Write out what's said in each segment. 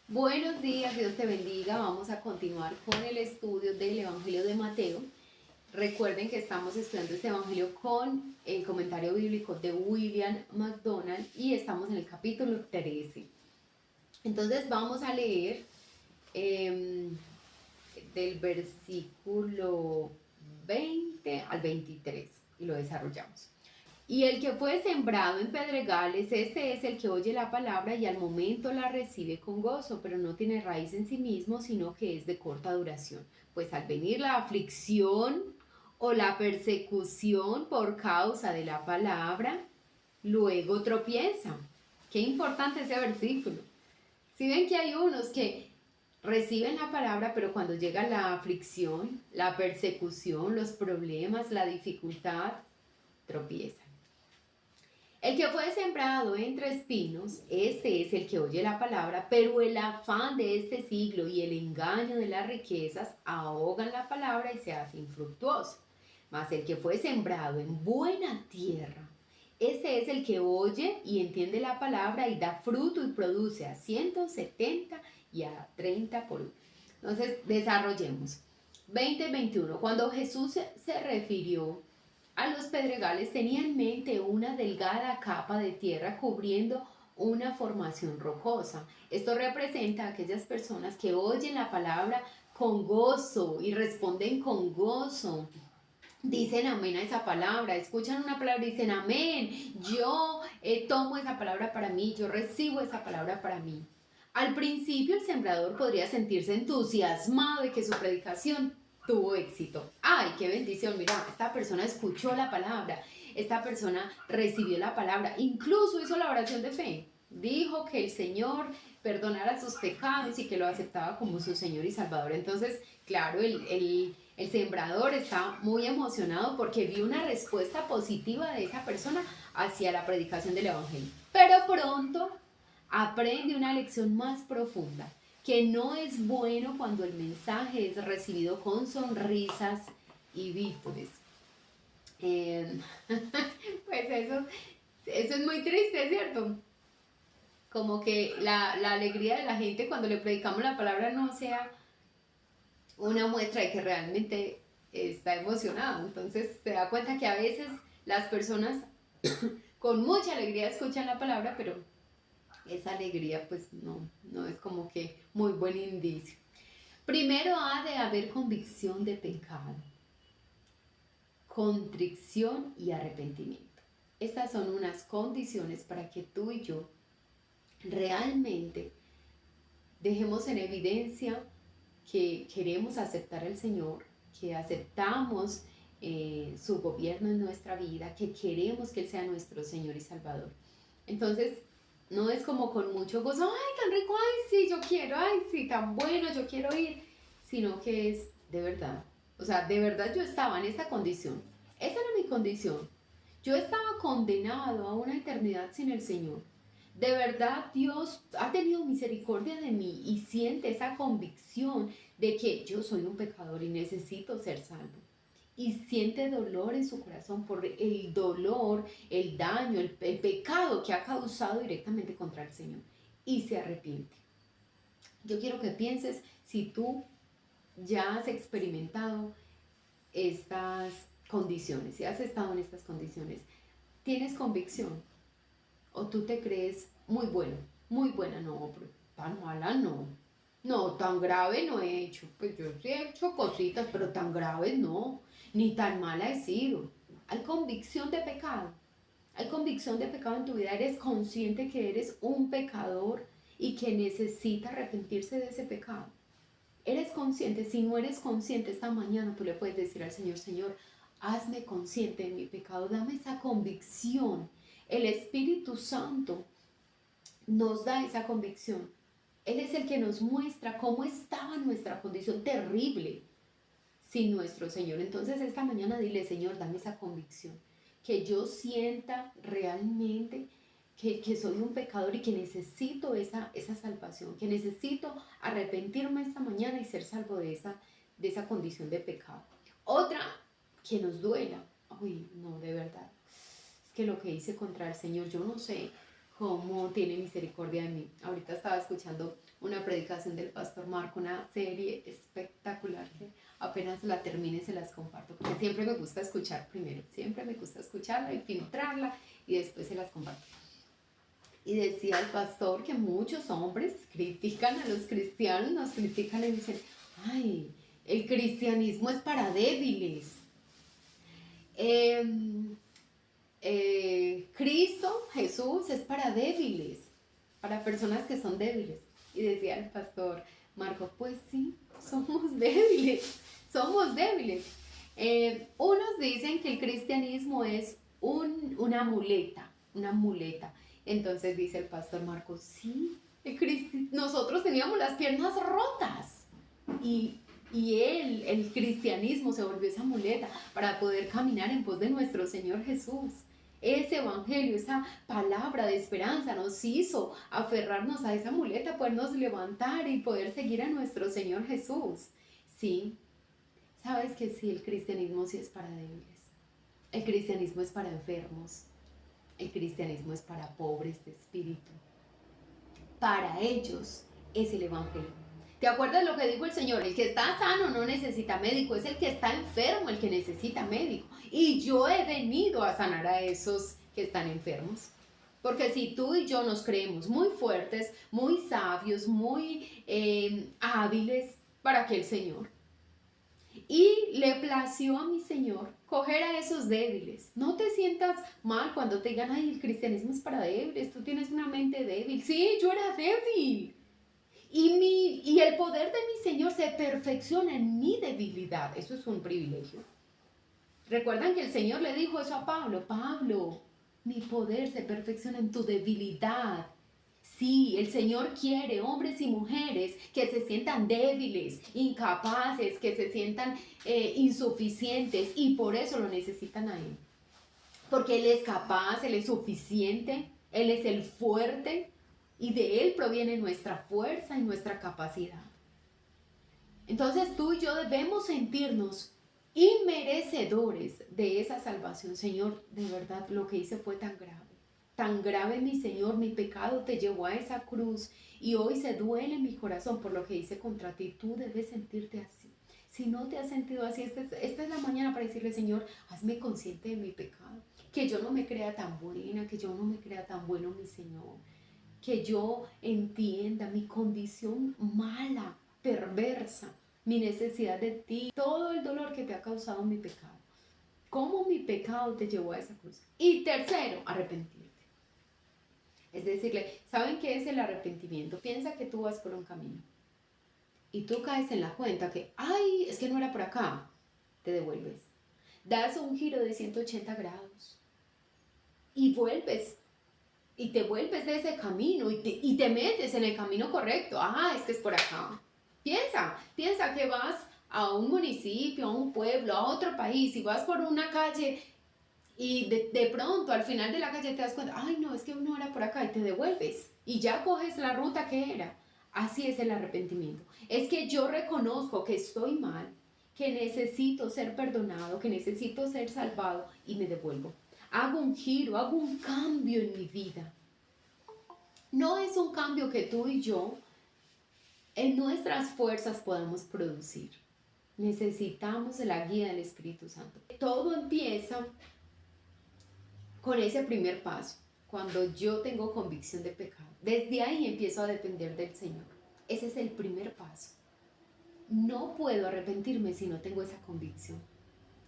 Buenos días, Dios te bendiga. Vamos a continuar con el estudio del Evangelio de Mateo. Recuerden que estamos estudiando este Evangelio con el comentario bíblico de William MacDonald y estamos en el capítulo 13. Entonces vamos a leer del versículo 20 al 23 y lo desarrollamos. Y el que fue sembrado en pedregales, este es el que oye la palabra y al momento la recibe con gozo, pero no tiene raíz en sí mismo, sino que es de corta duración. Pues al venir la aflicción o la persecución por causa de la palabra, luego tropieza. Qué importante ese versículo. Si ven que hay unos que reciben la palabra, pero cuando llega la aflicción, la persecución, los problemas, la dificultad, tropiezan. El que fue sembrado entre espinos, este es el que oye la palabra, pero el afán de este siglo y el engaño de las riquezas ahogan la palabra y se hace infructuoso. Mas el que fue sembrado en buena tierra, este es el que oye y entiende la palabra y da fruto y produce a 170 y a 30 por uno. Entonces, desarrollemos. 20-21. Cuando Jesús se refirió a los pedregales, tenía en mente una delgada capa de tierra cubriendo una formación rocosa. Esto representa a aquellas personas que oyen la palabra con gozo y responden con gozo. Dicen amén a esa palabra, escuchan una palabra y dicen amén. Yo tomo esa palabra para mí, yo recibo esa palabra para mí. Al principio el sembrador podría sentirse entusiasmado de que su predicación tuvo éxito. ¡Ay, qué bendición! Mira, esta persona escuchó la palabra, esta persona recibió la palabra, incluso hizo la oración de fe. Dijo que el Señor perdonara sus pecados y que lo aceptaba como su Señor y Salvador. Entonces, claro, el sembrador está muy emocionado porque vio una respuesta positiva de esa persona hacia la predicación del Evangelio. Pero pronto aprende una lección más profunda, que no es bueno cuando el mensaje es recibido con sonrisas y vítores. Pues eso es muy triste, ¿cierto? Como que la alegría de la gente cuando le predicamos la palabra no sea una muestra de que realmente está emocionado. Entonces se da cuenta que a veces las personas con mucha alegría escuchan la palabra, pero esa alegría pues no es como que muy buen indicio. Primero ha de haber convicción de pecado, contrición y arrepentimiento. Estas son unas condiciones para que tú y yo realmente dejemos en evidencia que queremos aceptar al Señor, que aceptamos su gobierno en nuestra vida, que queremos que Él sea nuestro Señor y Salvador. Entonces, no es como con mucho gozo, ay, tan rico, ay, sí, yo quiero, ay, sí, tan bueno, yo quiero ir, sino que es de verdad. O sea, de verdad yo estaba en esta condición. Esa era mi condición. Yo estaba condenado a una eternidad sin el Señor. De verdad Dios ha tenido misericordia de mí y siente esa convicción de que yo soy un pecador y necesito ser salvo. Y siente dolor en su corazón por el dolor, el daño, el pecado que ha causado directamente contra el Señor. Y se arrepiente. Yo quiero que pienses si tú ya has experimentado estas condiciones, si has estado en estas condiciones, tienes convicción o tú te crees muy bueno, muy buena, no, pero tan mala no. No, tan grave no he hecho. Pues yo sí he hecho cositas, pero tan graves no. Ni tan mala he sido. Hay convicción de pecado. Hay convicción de pecado en tu vida. Eres consciente que eres un pecador y que necesita arrepentirse de ese pecado. Eres consciente. Si no eres consciente esta mañana, tú le puedes decir al Señor, Señor, hazme consciente de mi pecado. Dame esa convicción. El Espíritu Santo nos da esa convicción. Él es el que nos muestra cómo estaba nuestra condición terrible sin nuestro Señor. Entonces esta mañana dile, Señor, dame esa convicción, que yo sienta realmente que soy un pecador y que necesito esa salvación, que necesito arrepentirme esta mañana y ser salvo de esa condición de pecado. Otra, que nos duela. Uy, no, de verdad. Es que lo que hice contra el Señor, yo no sé. cómo tiene misericordia de mí. Ahorita estaba escuchando una predicación del pastor Marco, una serie espectacular que apenas la termine se las comparto, porque siempre me gusta escuchar primero, siempre me gusta escucharla y filtrarla y después se las comparto. Y decía el pastor que muchos hombres critican a los cristianos, nos critican y dicen, ay, el cristianismo es para débiles. Cristo, Jesús, es para débiles, para personas que son débiles. Y decía el pastor Marco, pues sí, somos débiles, somos débiles. Unos dicen que el cristianismo es una muleta. Entonces dice el pastor Marco, sí, nosotros teníamos las piernas rotas y el cristianismo se volvió esa muleta para poder caminar en pos de nuestro Señor Jesús. Ese evangelio, esa palabra de esperanza nos hizo aferrarnos a esa muleta, podernos levantar y poder seguir a nuestro Señor Jesús. Sí, sabes que sí, el cristianismo sí es para débiles. El cristianismo es para enfermos. El cristianismo es para pobres de espíritu. Para ellos es el evangelio. ¿Te acuerdas lo que dijo el Señor? El que está sano no necesita médico, es el que está enfermo el que necesita médico. Y yo he venido a sanar a esos que están enfermos. Porque si tú y yo nos creemos muy fuertes, muy sabios, muy hábiles para que el Señor. Y le plació a mi Señor coger a esos débiles. No te sientas mal cuando te digan, ay, el cristianismo es para débiles, tú tienes una mente débil. Sí, yo era débil. Y el poder de mi Señor se perfecciona en mi debilidad. Eso es un privilegio. Recuerdan que el Señor le dijo eso a Pablo. Pablo, mi poder se perfecciona en tu debilidad. Sí, el Señor quiere hombres y mujeres que se sientan débiles, incapaces, que se sientan insuficientes y por eso lo necesitan a Él. Porque Él es capaz, Él es suficiente, Él es el fuerte y de Él proviene nuestra fuerza y nuestra capacidad. Entonces tú y yo debemos sentirnos inmerecedores de esa salvación. Señor, de verdad lo que hice fue tan grave. Tan grave, mi Señor, mi pecado te llevó a esa cruz y hoy se duele mi corazón por lo que hice contra ti. Tú debes sentirte así. Si no te has sentido así, esta es la mañana para decirle, Señor, hazme consciente de mi pecado. Que yo no me crea tan buena, que yo no me crea tan bueno, mi Señor. Que yo entienda mi condición mala, perversa, mi necesidad de ti, todo el dolor que te ha causado mi pecado. ¿Cómo mi pecado te llevó a esa cruz? Y tercero, arrepentirte. Es decirle, ¿saben qué es el arrepentimiento? Piensa que tú vas por un camino y tú caes en la cuenta que, ay, es que no era por acá. Te devuelves. Das un giro de 180 grados y vuelves. Y te vuelves de ese camino y te metes en el camino correcto. Ah, es que es por acá. Piensa que vas a un municipio, a un pueblo, a otro país y vas por una calle y de pronto al final de la calle te das cuenta, ay no, es que no era por acá y te devuelves y ya coges la ruta que era. Así es el arrepentimiento. Es que yo reconozco que estoy mal, que necesito ser perdonado, que necesito ser salvado y me devuelvo. Hago un giro, hago un cambio en mi vida. No es un cambio que tú y yo en nuestras fuerzas podamos producir. Necesitamos la guía del Espíritu Santo. Todo empieza con ese primer paso, cuando yo tengo convicción de pecado. Desde ahí empiezo a depender del Señor. Ese es el primer paso. No puedo arrepentirme si no tengo esa convicción.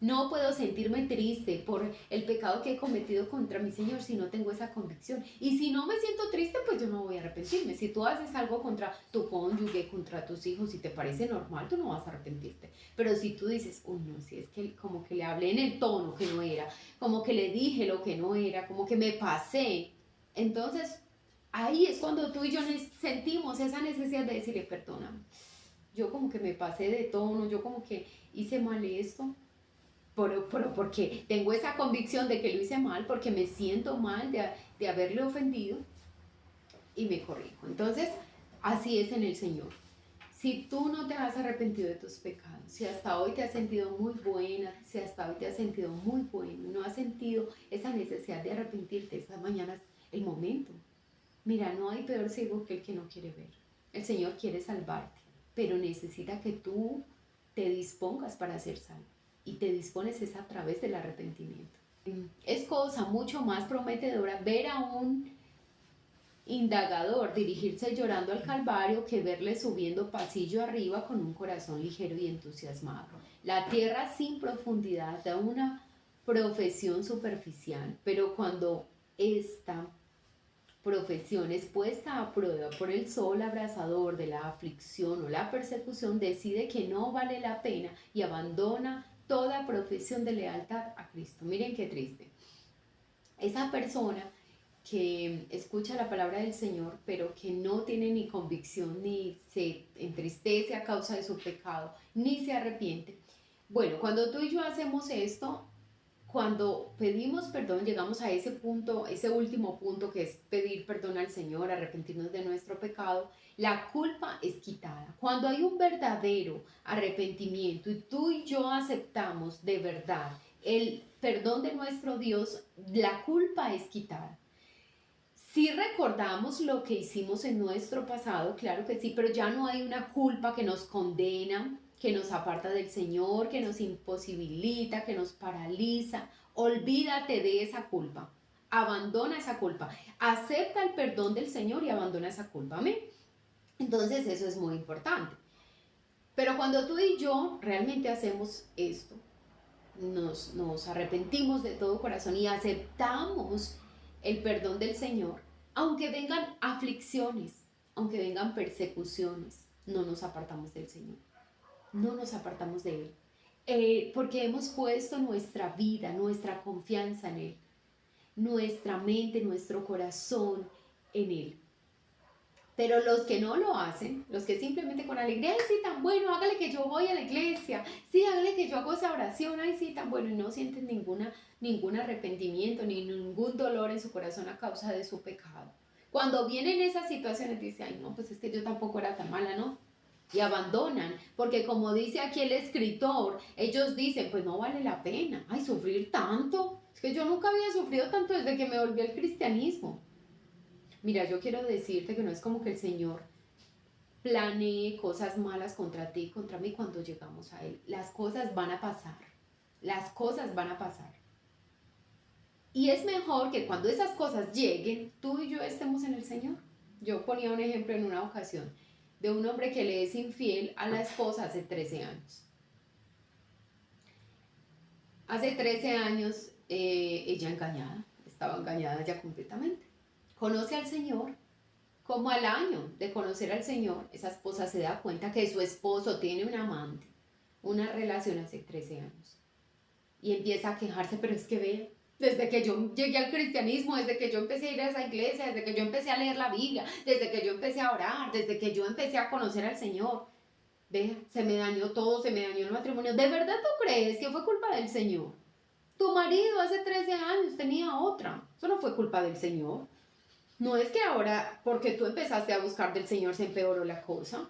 No puedo sentirme triste por el pecado que he cometido contra mi Señor si no tengo esa convicción. Y si no me siento triste, pues yo no voy a arrepentirme. Si tú haces algo contra tu cónyuge, contra tus hijos, si te parece normal, tú no vas a arrepentirte. Pero si tú dices, uy, no, si es que como que le hablé en el tono que no era, como que le dije lo que no era, como que me pasé, entonces ahí es cuando tú y yo sentimos esa necesidad de decirle, perdóname. Yo como que me pasé de tono, yo como que hice mal esto. Pero porque tengo esa convicción de que lo hice mal, porque me siento mal de haberle ofendido y me corrijo. Entonces, así es en el Señor. Si tú no te has arrepentido de tus pecados, si hasta hoy te has sentido muy buena, si hasta hoy te has sentido muy bueno, no has sentido esa necesidad de arrepentirte, esta mañana es el momento. Mira, no hay peor ciego que el que no quiere ver. El Señor quiere salvarte, pero necesita que tú te dispongas para ser salvo. Y te dispones es a través del arrepentimiento. Es cosa mucho más prometedora ver a un indagador dirigirse llorando al Calvario que verle subiendo pasillo arriba con un corazón ligero y entusiasmado. La tierra sin profundidad da una profesión superficial, pero cuando esta profesión es puesta a prueba por el sol abrasador de la aflicción o la persecución, decide que no vale la pena y abandona toda profesión de lealtad a Cristo. Miren qué triste. Esa persona que escucha la palabra del Señor, pero que no tiene ni convicción, ni se entristece a causa de su pecado, ni se arrepiente. Bueno, cuando tú y yo hacemos esto, cuando pedimos perdón, llegamos a ese punto, ese último punto que es pedir perdón al Señor, arrepentirnos de nuestro pecado, la culpa es quitada. Cuando hay un verdadero arrepentimiento y tú y yo aceptamos de verdad el perdón de nuestro Dios, la culpa es quitada. Si recordamos lo que hicimos en nuestro pasado, claro que sí, pero ya no hay una culpa que nos condena, que nos aparta del Señor, que nos imposibilita, que nos paraliza. Olvídate de esa culpa. Abandona esa culpa. Acepta el perdón del Señor y abandona esa culpa. ¿Amén? Entonces eso es muy importante. Pero cuando tú y yo realmente hacemos esto, nos arrepentimos de todo corazón y aceptamos el perdón del Señor, aunque vengan aflicciones, aunque vengan persecuciones, no nos apartamos del Señor, no nos apartamos de Él, porque hemos puesto nuestra vida, nuestra confianza en Él, nuestra mente, nuestro corazón en Él. Pero los que no lo hacen, los que simplemente con alegría, ay, sí, tan bueno, hágale que yo voy a la iglesia, sí, hágale que yo hago esa oración, ay, sí, tan bueno, y no sienten ningún arrepentimiento, ni ningún dolor en su corazón a causa de su pecado. Cuando vienen esas situaciones, dice, ay, no, pues es que yo tampoco era tan mala, ¿no? Y abandonan, porque como dice aquí el escritor, ellos dicen, pues no vale la pena, ay, sufrir tanto, es que yo nunca había sufrido tanto desde que me volví al cristianismo. Mira, yo quiero decirte que no es como que el Señor planee cosas malas contra ti y contra mí cuando llegamos a Él. Las cosas van a pasar. Las cosas van a pasar. Y es mejor que cuando esas cosas lleguen, tú y yo estemos en el Señor. Yo ponía un ejemplo en una ocasión de un hombre que le es infiel a la esposa hace 13 años. Hace 13 años ella engañada, estaba engañada ya completamente. Conoce al Señor. Como al año de conocer al Señor, esa esposa se da cuenta que su esposo tiene un amante, una relación hace 13 años. Y empieza a quejarse, pero es que ve, desde que yo llegué al cristianismo, desde que yo empecé a ir a esa iglesia, desde que yo empecé a leer la Biblia, desde que yo empecé a orar, desde que yo empecé a conocer al Señor, ve, se me dañó todo, se me dañó el matrimonio. ¿De verdad tú crees que fue culpa del Señor? Tu marido hace 13 años tenía otra, eso no fue culpa del Señor. No es que ahora, porque tú empezaste a buscar del Señor, se empeoró la cosa.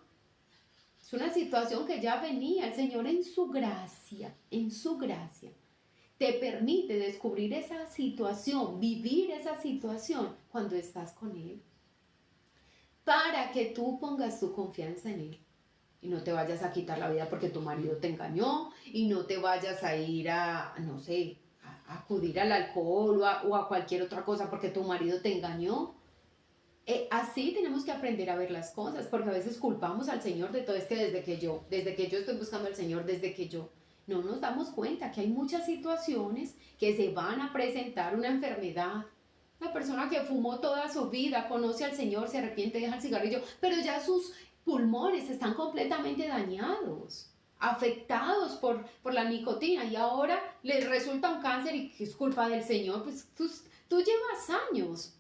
Es una situación que ya venía. El Señor en su gracia, te permite descubrir esa situación, vivir esa situación cuando estás con Él. Para que tú pongas tu confianza en Él. Y no te vayas a quitar la vida porque tu marido te engañó. Y no te vayas a ir a, no sé, a acudir al alcohol o a cualquier otra cosa porque tu marido te engañó. Así tenemos que aprender a ver las cosas, porque a veces culpamos al Señor de todo. Es que desde que yo estoy buscando al Señor, desde que yo, no nos damos cuenta que hay muchas situaciones que se van a presentar, una enfermedad. La persona que fumó toda su vida, conoce al Señor, se arrepiente, deja el cigarrillo, pero ya sus pulmones están completamente dañados, afectados por la nicotina, y ahora les resulta un cáncer y que es culpa del Señor. Pues tú llevas años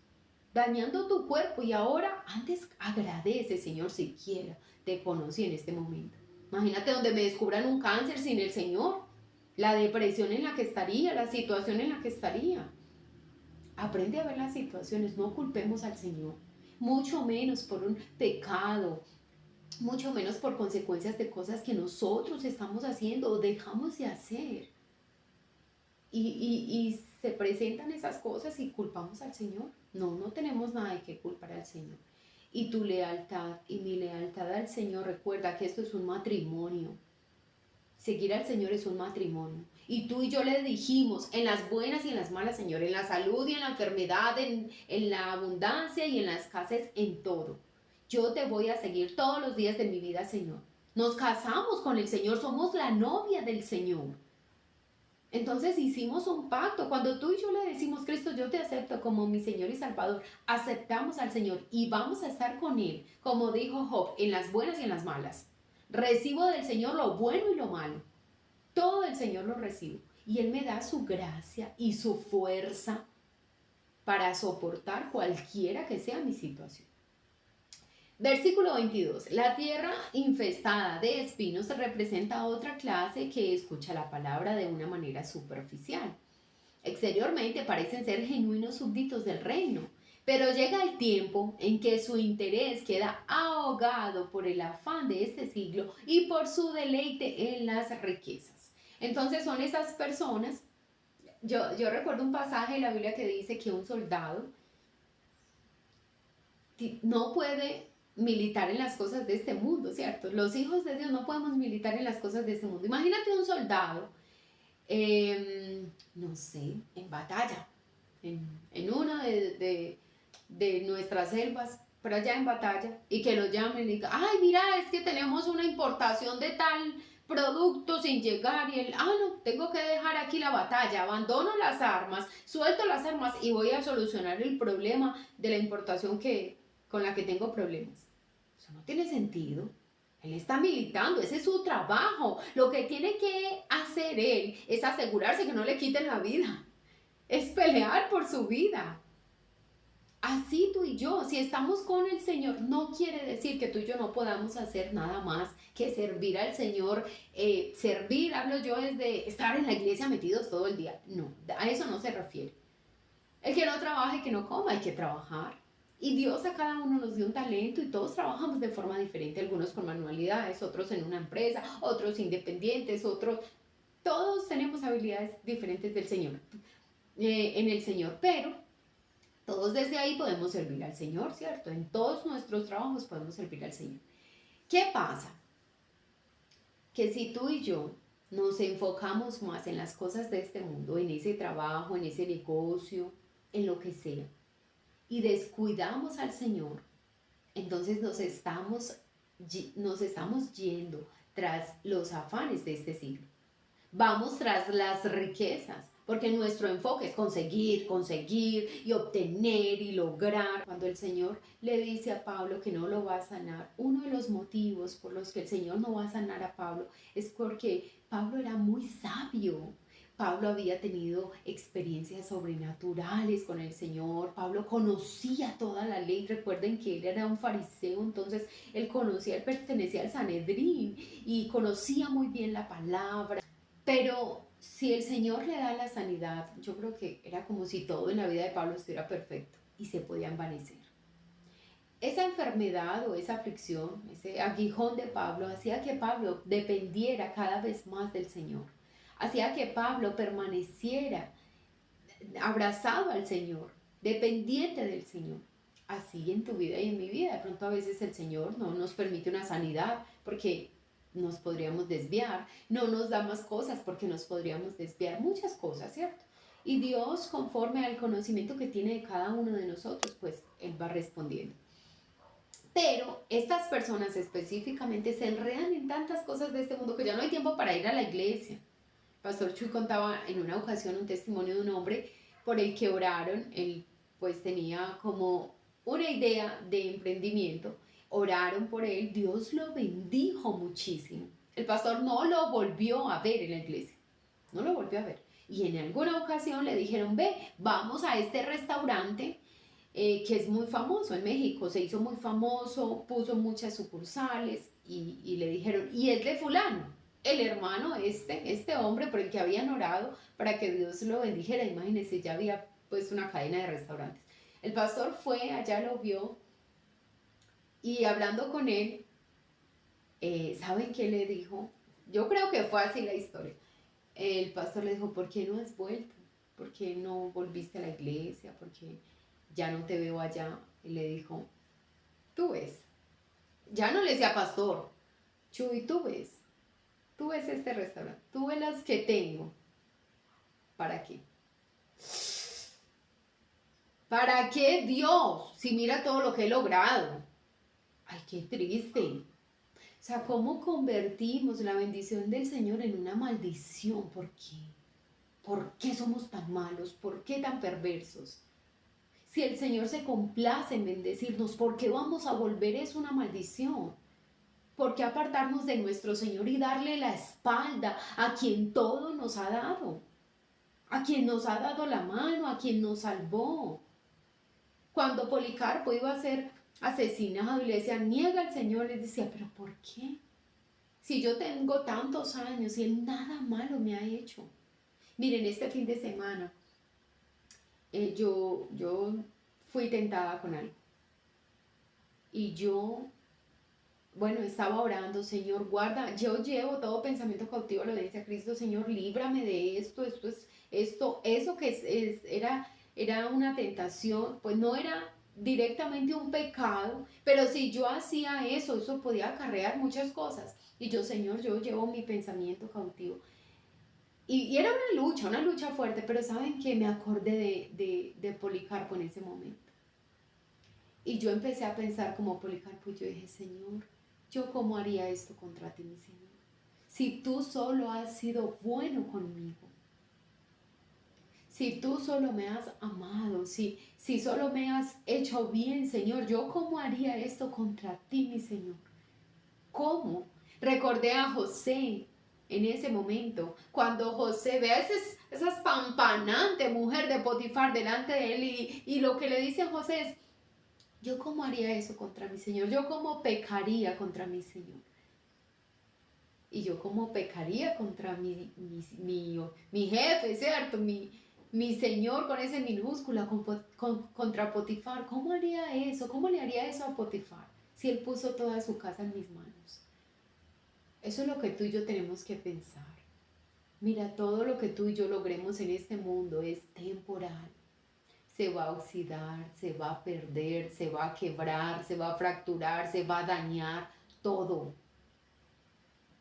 dañando tu cuerpo y ahora antes agradece, Señor, siquiera te conocí en este momento. Imagínate donde me descubran un cáncer sin el Señor, la depresión en la que estaría, la situación en la que estaría. Aprende a ver las situaciones, no culpemos al Señor, mucho menos por un pecado, mucho menos por consecuencias de cosas que nosotros estamos haciendo o dejamos de hacer. Y se presentan esas cosas y culpamos al Señor. No, no tenemos nada de qué culpar al Señor. Y tu lealtad y mi lealtad al Señor, recuerda que esto es un matrimonio. Seguir al Señor es un matrimonio. Y tú y yo le dijimos, en las buenas y en las malas, Señor, en la salud y en la enfermedad, en la abundancia y en la escasez, en todo. Yo te voy a seguir todos los días de mi vida, Señor. Nos casamos con el Señor, somos la novia del Señor. Entonces hicimos un pacto. Cuando tú y yo le decimos, Cristo, yo te acepto como mi Señor y Salvador, aceptamos al Señor y vamos a estar con Él, como dijo Job, en las buenas y en las malas. Recibo del Señor lo bueno y lo malo. Todo el Señor lo recibo. Y Él me da su gracia y su fuerza para soportar cualquiera que sea mi situación. Versículo 22. La tierra infestada de espinos representa a otra clase que escucha la palabra de una manera superficial. Exteriormente parecen ser genuinos súbditos del reino, pero llega el tiempo en que su interés queda ahogado por el afán de este siglo y por su deleite en las riquezas. Entonces son esas personas, yo recuerdo un pasaje de la Biblia que dice que un soldado no puede militar en las cosas de este mundo, ¿cierto? Los hijos de Dios no podemos militar en las cosas de este mundo. Imagínate un soldado, no sé, en batalla, en una de nuestras selvas, pero allá en batalla, y que lo llamen y digan, ay, mira, es que tenemos una importación de tal producto sin llegar, y él, no, tengo que dejar aquí la batalla, abandono las armas, suelto las armas y voy a solucionar el problema de la importación con la que tengo problemas. Eso no tiene sentido. Él está militando, ese es su trabajo. Lo que tiene que hacer él es asegurarse que no le quiten la vida. Es pelear por su vida. Así tú y yo, si estamos con el Señor, no quiere decir que tú y yo no podamos hacer nada más que servir al Señor. Servir, hablo yo, es de estar en la iglesia metidos todo el día. No, a eso no se refiere. El que no trabaje, que no coma, hay que trabajar. Y Dios a cada uno nos dio un talento y todos trabajamos de forma diferente, algunos con manualidades, otros en una empresa, otros independientes, otros, todos tenemos habilidades diferentes del Señor, en el Señor, pero todos desde ahí podemos servir al Señor, ¿cierto? En todos nuestros trabajos podemos servir al Señor. ¿Qué pasa? Que si tú y yo nos enfocamos más en las cosas de este mundo, en ese trabajo, en ese negocio, en lo que sea, y descuidamos al Señor, entonces nos estamos yendo tras los afanes de este siglo. Vamos tras las riquezas, porque nuestro enfoque es conseguir y obtener y lograr. Cuando el Señor le dice a Pablo que no lo va a sanar, uno de los motivos por los que el Señor no va a sanar a Pablo es porque Pablo era muy sabio. Pablo había tenido experiencias sobrenaturales con el Señor. Pablo conocía toda la ley. Recuerden que él era un fariseo, entonces él pertenecía al Sanedrín y conocía muy bien la palabra. Pero si el Señor le da la sanidad, yo creo que era como si todo en la vida de Pablo estuviera perfecto y se podía envanecer. Esa enfermedad o esa aflicción, ese aguijón de Pablo, hacía que Pablo dependiera cada vez más del Señor. Hacía que Pablo permaneciera abrazado al Señor, dependiente del Señor. Así en tu vida y en mi vida. De pronto a veces el Señor no nos permite una sanidad porque nos podríamos desviar, no nos da más cosas porque nos podríamos desviar, muchas cosas, ¿cierto? Y Dios, conforme al conocimiento que tiene de cada uno de nosotros, pues Él va respondiendo. Pero estas personas específicamente se enredan en tantas cosas de este mundo que ya no hay tiempo para ir a la iglesia. Pastor Chuy contaba en una ocasión un testimonio de un hombre por el que oraron. Él pues tenía como una idea de emprendimiento, oraron por él, Dios lo bendijo muchísimo. El pastor no lo volvió a ver en la iglesia, no lo volvió a ver. Y en alguna ocasión le dijeron, ve, vamos a este restaurante que es muy famoso en México, se hizo muy famoso, puso muchas sucursales y le dijeron, y es de fulano, el hermano este hombre por el que habían orado para que Dios lo bendijera. Imagínense, ya había pues una cadena de restaurantes. El pastor fue, allá lo vio y hablando con él, ¿saben qué le dijo? Yo creo que fue así la historia. El pastor le dijo, ¿por qué no has vuelto? ¿por qué no volviste a la iglesia? ¿Por qué ya no te veo allá? Y le dijo, tú ves, ya no le decía pastor, Chuy, tú ves este restaurante, tú ves las que tengo, ¿para qué? ¿Para qué Dios? Si mira todo lo que he logrado. Ay, qué triste. O sea, ¿cómo convertimos la bendición del Señor en una maldición? ¿Por qué? ¿Por qué somos tan malos? ¿Por qué tan perversos? Si el Señor se complace en bendecirnos, ¿por qué vamos a volver eso una maldición? ¿Por qué apartarnos de nuestro Señor y darle la espalda a quien todo nos ha dado? A quien nos ha dado la mano, a quien nos salvó. Cuando Policarpo iba a ser asesinado y le decían, niega al Señor, les decía, ¿pero por qué? Si yo tengo tantos años y Él nada malo me ha hecho. Miren, este fin de semana yo fui tentada con algo. Y bueno, estaba orando, Señor, guarda, yo llevo todo pensamiento cautivo a la obediencia a Cristo, Señor, líbrame de eso que era una tentación, pues no era directamente un pecado, pero si yo hacía eso podía acarrear muchas cosas. Y yo, Señor, yo llevo mi pensamiento cautivo. Y era una lucha fuerte, pero ¿saben qué? Me acordé de Policarpo en ese momento. Y yo empecé a pensar como Policarpo y yo dije, Señor, ¿yo cómo haría esto contra ti, mi Señor? Si tú solo has sido bueno conmigo, si tú solo me has amado, si solo me has hecho bien, Señor, ¿yo cómo haría esto contra ti, mi Señor? ¿Cómo? Recordé a José en ese momento, cuando José ve a esa espampanante mujer de Potifar delante de él y lo que le dice José es, ¿yo cómo haría eso contra mi Señor? ¿Yo cómo pecaría contra mi Señor? Y yo cómo pecaría contra mi jefe, ¿cierto? Mi Señor con ese minúscula, contra Potifar. ¿Cómo haría eso? ¿Cómo le haría eso a Potifar si él puso toda su casa en mis manos? Eso es lo que tú y yo tenemos que pensar. Mira, todo lo que tú y yo logremos en este mundo es temporal. Se va a oxidar, se va a perder, se va a quebrar, se va a fracturar, se va a dañar, todo,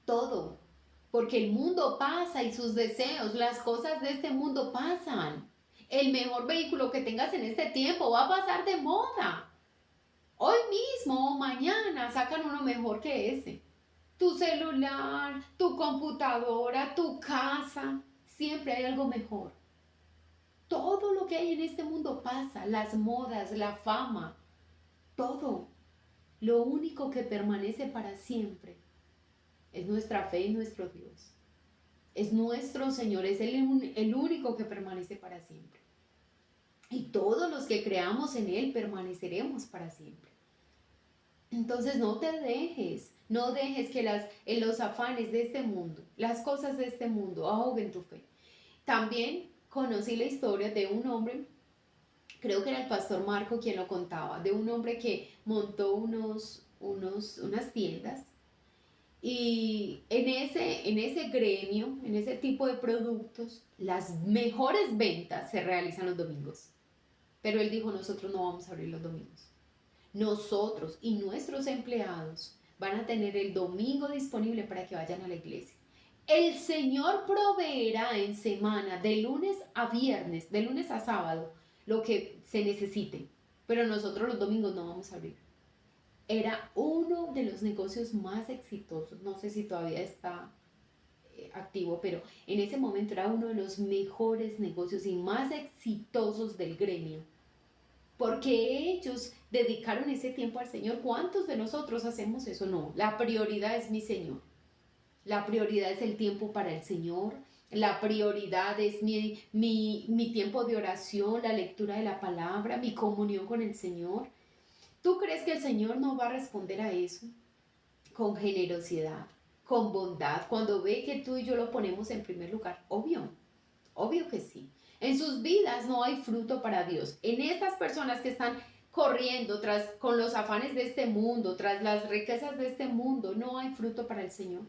todo. Porque el mundo pasa y sus deseos, las cosas de este mundo pasan. El mejor vehículo que tengas en este tiempo va a pasar de moda. Hoy mismo o mañana sacan uno mejor que ese. Tu celular, tu computadora, tu casa, siempre hay algo mejor. Todo lo que hay en este mundo pasa, las modas, la fama, todo. Lo único que permanece para siempre es nuestra fe en nuestro Dios. Es nuestro Señor, es el único que permanece para siempre. Y todos los que creamos en Él permaneceremos para siempre. Entonces no dejes que los afanes de este mundo, las cosas de este mundo ahoguen tu fe. También conocí la historia de un hombre, creo que era el pastor Marco quien lo contaba, de un hombre que montó unas tiendas y en ese gremio, en ese tipo de productos, las mejores ventas se realizan los domingos. Pero él dijo, nosotros no vamos a abrir los domingos. Nosotros y nuestros empleados van a tener el domingo disponible para que vayan a la iglesia. El Señor proveerá en semana, de lunes a viernes, de lunes a sábado, lo que se necesite. Pero nosotros los domingos no vamos a abrir. Era uno de los negocios más exitosos. No sé si todavía está activo, pero en ese momento era uno de los mejores negocios y más exitosos del gremio. Porque ellos dedicaron ese tiempo al Señor. ¿Cuántos de nosotros hacemos eso? No, la prioridad es mi Señor. La prioridad es el tiempo para el Señor. La prioridad es mi tiempo de oración, la lectura de la palabra, mi comunión con el Señor. ¿Tú crees que el Señor no va a responder a eso? Con generosidad, con bondad, cuando ve que tú y yo lo ponemos en primer lugar. Obvio que sí. En sus vidas no hay fruto para Dios. En estas personas que están corriendo con los afanes de este mundo, tras las riquezas de este mundo, no hay fruto para el Señor.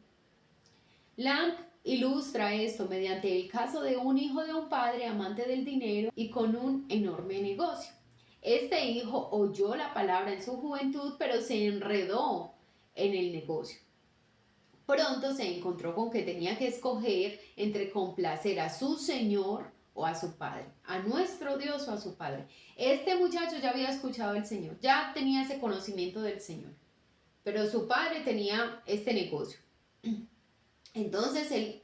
Lang ilustra esto mediante el caso de un hijo de un padre amante del dinero y con un enorme negocio. Este hijo oyó la palabra en su juventud, pero se enredó en el negocio. Pronto se encontró con que tenía que escoger entre complacer a su señor o a su padre, a nuestro Dios o a su padre. Este muchacho ya había escuchado al Señor, ya tenía ese conocimiento del Señor, pero su padre tenía este negocio. Entonces él,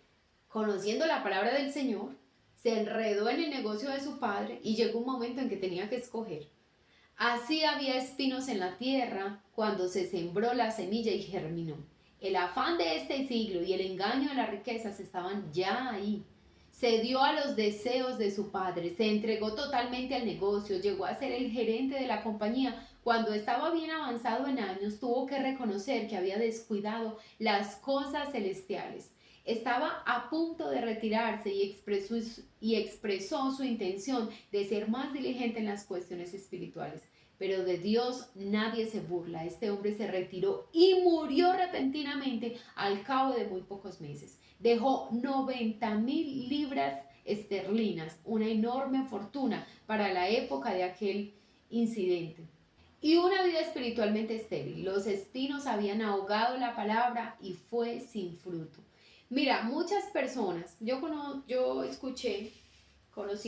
conociendo la palabra del Señor, se enredó en el negocio de su padre y llegó un momento en que tenía que escoger. Así había espinos en la tierra cuando se sembró la semilla y germinó. El afán de este siglo y el engaño de las riquezas estaban ya ahí. Se dio a los deseos de su padre, se entregó totalmente al negocio, llegó a ser el gerente de la compañía. Cuando estaba bien avanzado en años, tuvo que reconocer que había descuidado las cosas celestiales. Estaba a punto de retirarse y expresó su intención de ser más diligente en las cuestiones espirituales. Pero de Dios nadie se burla. Este hombre se retiró y murió repentinamente al cabo de muy pocos meses. Dejó 90,000 libras esterlinas, una enorme fortuna para la época de aquel incidente. Y una vida espiritualmente estéril. Los espinos habían ahogado la palabra y fue sin fruto. Mira, muchas personas, yo conocí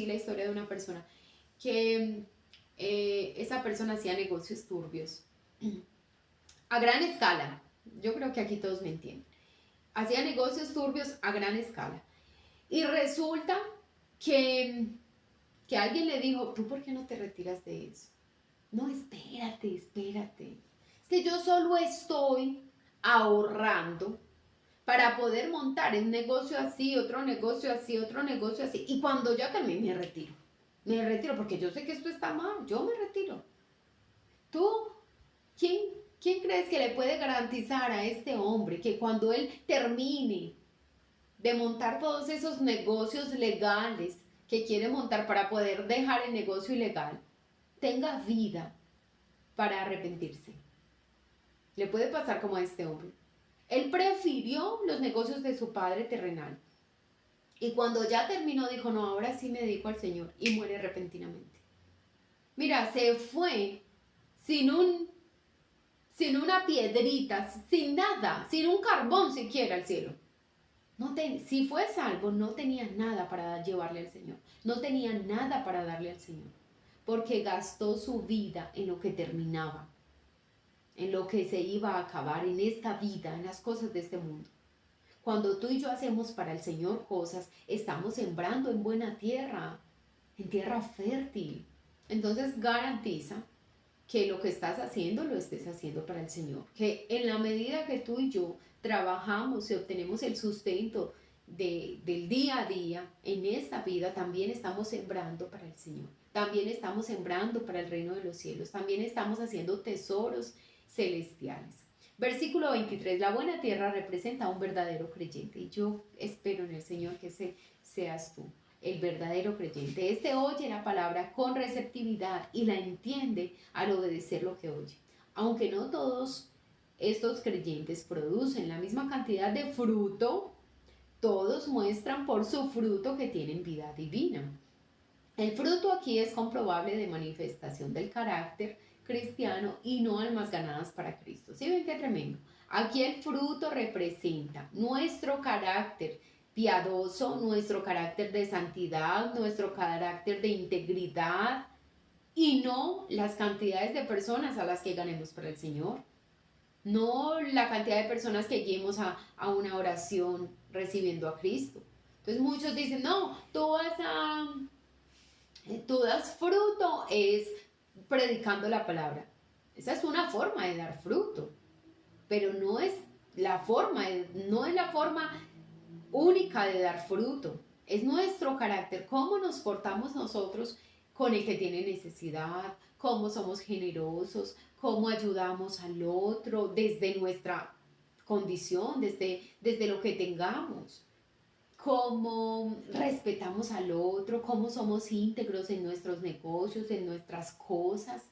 la historia de una persona que esa persona hacía negocios turbios a gran escala. Yo creo que aquí todos me entienden. Hacía negocios turbios a gran escala. Y resulta que, que alguien le dijo, ¿tú por qué no te retiras de eso? No, espérate. Es que yo solo estoy ahorrando para poder montar un negocio así, otro negocio así, otro negocio así. Y cuando ya termine, me retiro. Me retiro porque yo sé que esto está mal. Yo me retiro. ¿Tú quién, quién crees que le puede garantizar a este hombre que cuando él termine de montar todos esos negocios legales que quiere montar para poder dejar el negocio ilegal, tenga vida para arrepentirse? Le puede pasar como a este hombre. Él prefirió los negocios de su padre terrenal. Y cuando ya terminó, dijo, no, ahora sí me dedico al Señor. Y muere repentinamente. Mira, se fue sin sin una piedrita, sin nada, sin un carbón siquiera al cielo. Si fue salvo, no tenía nada para llevarle al Señor. No tenía nada para darle al Señor. Porque gastó su vida en lo que terminaba, en lo que se iba a acabar, en esta vida, en las cosas de este mundo. Cuando tú y yo hacemos para el Señor cosas, estamos sembrando en buena tierra, en tierra fértil. Entonces garantiza que lo que estás haciendo lo estés haciendo para el Señor. Que en la medida que tú y yo trabajamos y obtenemos el sustento del día a día en esta vida, también estamos sembrando para el Señor. También estamos sembrando para el reino de los cielos. También estamos haciendo tesoros celestiales. Versículo 23, la buena tierra representa a un verdadero creyente y yo espero en el Señor que ese seas tú, el verdadero creyente. Este oye la palabra con receptividad y la entiende al obedecer lo que oye. Aunque no todos estos creyentes producen la misma cantidad de fruto, todos muestran por su fruto que tienen vida divina. El fruto aquí es comprobable de manifestación del carácter cristiano y no almas ganadas para Cristo. ¿Sí ven qué tremendo? Aquí el fruto representa nuestro carácter piadoso, nuestro carácter de santidad, nuestro carácter de integridad y no las cantidades de personas a las que ganemos para el Señor. No la cantidad de personas que lleguemos a una oración recibiendo a Cristo. Entonces muchos dicen, no, tú das fruto es predicando la palabra. Esa es una forma de dar fruto, pero no es no es la forma única de dar fruto. Es nuestro carácter, cómo nos portamos nosotros con el que tiene necesidad, cómo somos generosos, cómo ayudamos al otro desde nuestra condición, desde lo que tengamos, cómo respetamos al otro, cómo somos íntegros en nuestros negocios, en nuestras cosas.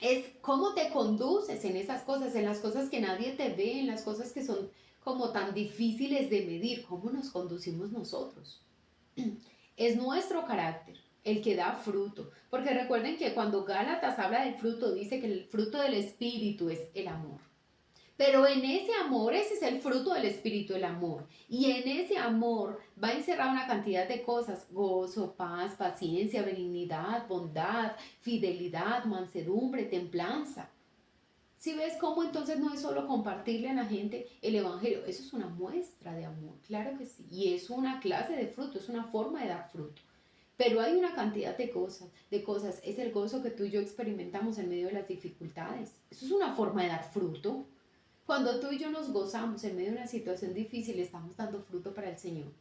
Es cómo te conduces en esas cosas, en las cosas que nadie te ve, en las cosas que son como tan difíciles de medir, cómo nos conducimos nosotros. Es nuestro carácter el que da fruto, porque recuerden que cuando Gálatas habla del fruto, dice que el fruto del Espíritu es el amor. Pero en ese amor, ese es el fruto del Espíritu, el amor. Y en ese amor va a encerrar una cantidad de cosas: gozo, paz, paciencia, benignidad, bondad, fidelidad, mansedumbre, templanza. Si ves cómo entonces no es solo compartirle a la gente el Evangelio, eso es una muestra de amor, claro que sí. Y es una clase de fruto, es una forma de dar fruto. Pero hay una cantidad de cosas. Es el gozo que tú y yo experimentamos en medio de las dificultades. Eso es una forma de dar fruto. Cuando tú y yo nos gozamos en medio de una situación difícil, estamos dando fruto para el Señor.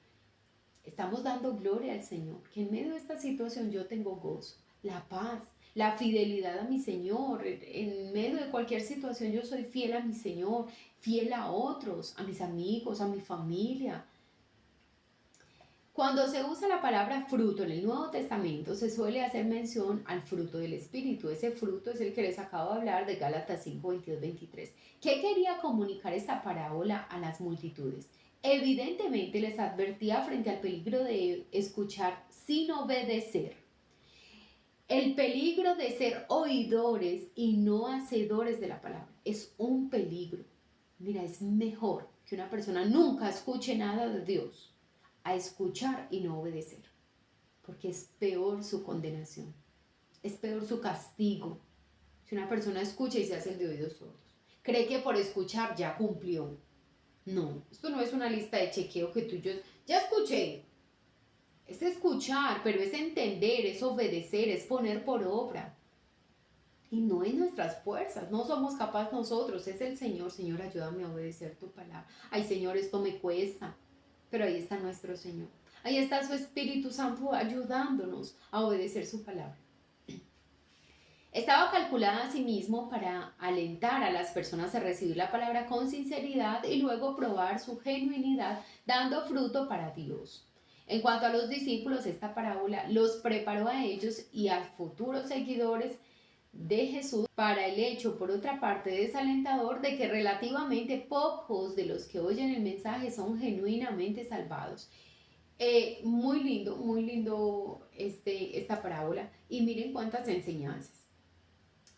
Estamos dando gloria al Señor, que en medio de esta situación yo tengo gozo, la paz, la fidelidad a mi Señor. En medio de cualquier situación yo soy fiel a mi Señor, fiel a otros, a mis amigos, a mi familia. Cuando se usa la palabra fruto en el Nuevo Testamento, se suele hacer mención al fruto del Espíritu. Ese fruto es el que les acabo de hablar de Gálatas 5, 22, 23. ¿Qué quería comunicar esta parábola a las multitudes? Evidentemente les advertía frente al peligro de escuchar sin obedecer. El peligro de ser oidores y no hacedores de la palabra es un peligro. Mira, es mejor que una persona nunca escuche nada de Dios a escuchar y no obedecer, porque es peor su condenación, es peor su castigo. Si una persona escucha y se hace el de oídos sordos, cree que por escuchar ya cumplió. No, esto no es una lista de chequeo que tú y yo ya escuché. Es escuchar, pero es entender, es obedecer, es poner por obra. Y no en nuestras fuerzas, no somos capaces nosotros, es el Señor. Señor, ayúdame a obedecer tu palabra. Ay, Señor, esto me cuesta. Pero ahí está nuestro Señor. Ahí está su Espíritu Santo ayudándonos a obedecer su palabra. Estaba calculada a sí mismo para alentar a las personas a recibir la palabra con sinceridad y luego probar su genuinidad dando fruto para Dios. En cuanto a los discípulos, esta parábola los preparó a ellos y a futuros seguidores de Jesús para el hecho, por otra parte, desalentador de que relativamente pocos de los que oyen el mensaje son genuinamente salvados. Muy lindo esta parábola, y miren cuántas enseñanzas.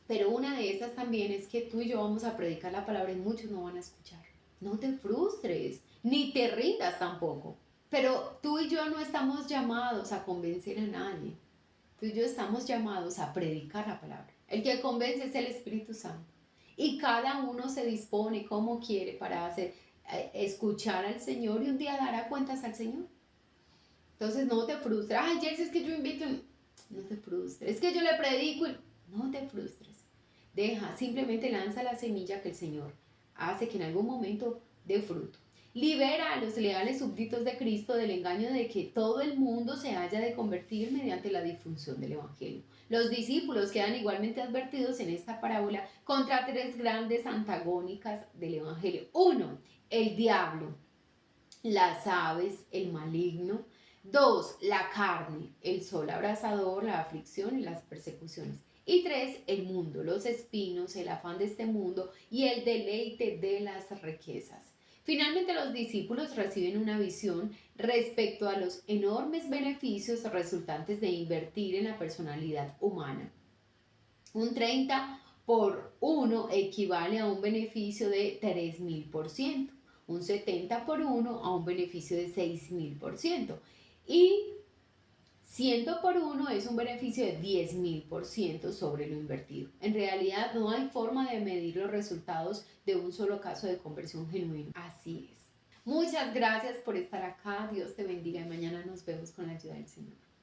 Pero una de esas también es que tú y yo vamos a predicar la palabra y muchos no van a escuchar. No te frustres, ni te rindas tampoco. Pero tú y yo no estamos llamados a convencer a nadie. Tú y yo estamos llamados a predicar la palabra. El que convence es el Espíritu Santo. Y cada uno se dispone como quiere para escuchar al Señor, y un día dará cuentas al Señor. Entonces no te frustres. Ay, Jersey, es que yo invito. No te frustres. Es que yo le predico. No te frustres. Deja, simplemente lanza la semilla que el Señor hace que en algún momento dé fruto. Libera a los leales súbditos de Cristo del engaño de que todo el mundo se haya de convertir mediante la difusión del Evangelio. Los discípulos quedan igualmente advertidos en esta parábola contra tres grandes antagónicas del Evangelio. Uno, el diablo; las aves, el maligno; dos, la carne, el sol abrasador, la aflicción y las persecuciones; y tres, el mundo, los espinos, el afán de este mundo y el deleite de las riquezas. Finalmente, los discípulos reciben una visión respecto a los enormes beneficios resultantes de invertir en la personalidad humana. Un 30 por 1 equivale a un beneficio de 3000%. Un 70 por 1 a un beneficio de 6000%. Y 100 por 1 es un beneficio de 10.000% sobre lo invertido. En realidad no hay forma de medir los resultados de un solo caso de conversión genuino. Así es. Muchas gracias por estar acá. Dios te bendiga y mañana nos vemos con la ayuda del Señor.